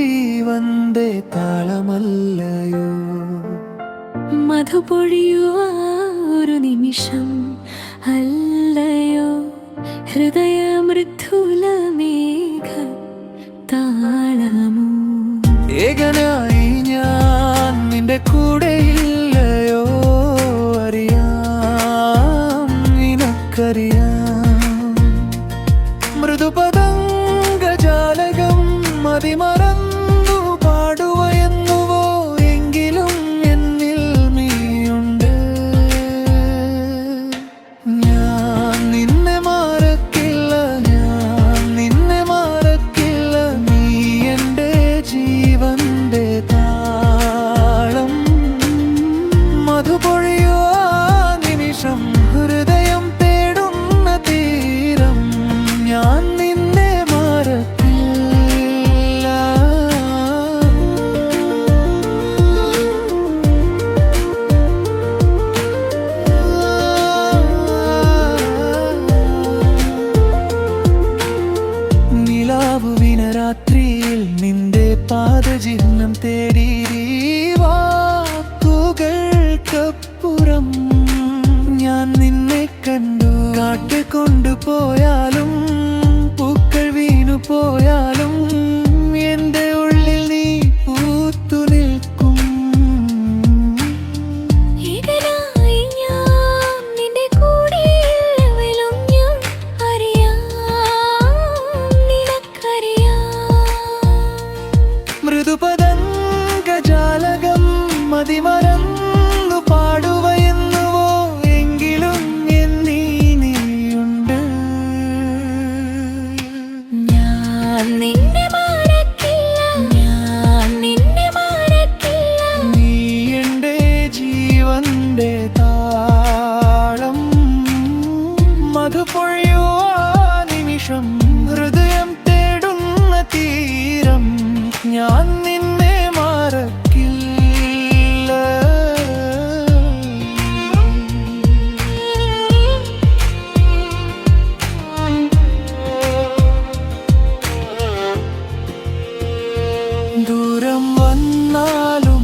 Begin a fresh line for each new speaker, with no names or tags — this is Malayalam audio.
ജീവന്റെ താളമല്ലയോ?
മധുപൊഴിയുവ ഒരു നിമിഷം അല്ലയോ? ഹൃദയ മൃദുലമേഘ താളമോ?
ഏകനായി ഞാൻ നിന്റെ കൂടെയില്ലയോ? അറിയാം, നിനക്കറിയാം. മൃദുപതംഗജാലകം മതിമറന്നു പാടുവയെന്നുവോ? എങ്കിലും എന്നിൽ നീയുണ്ട്. ഞാൻ നിന്നെ മറക്കില്ല, ഞാൻ നിന്നെ മറക്കില്ല. നീ എൻ്റെ ജീവന്റെ താളം. മധുപൊഴിയോ നിമിഷം, ഹൃദയം തേടുന്ന തീരം. ഞാൻ നിന്നെ മറക്കില്ല. നിലാവുവിന രാത്രിയിൽ നിന്റെ പാദചിഹ്നം തേടി. വാക്കുകൾക്കപ്പുറം ഞാൻ നിന്നെ കണ്ടു. കാറ്റ് കൊണ്ടുപോയാലും പൂക്കൾ വീണു പോയാലും എൻ്റെ ഉള്ളിൽ നീ പൂത്തു നിൽക്കും.
ഏകനായി ഞാൻ നിന്റെ കൂടെയില്ലെങ്കിലും ഞാൻ അറിയാം, നിനക്കറിയാം.
മൃദുപതംഗജാലകം മതിമറന്നു പാടുവയെന്നുവോ? എങ്കിലും എന്നീ നീയുണ്ട്.
ഞാൻ നിന്നെ മറക്കില്ല, ഞാൻ നിന്നെ മറക്കില്ല.
നീ എൻ്റെ ജീവന്റെ താളം. മധുപൊഴിയോ നിമിഷം, ഹൃദയം തേടുന്ന തീരം. ഞാൻ നിന്നെ മറക്കില്ല. ദൂരം വന്നാലും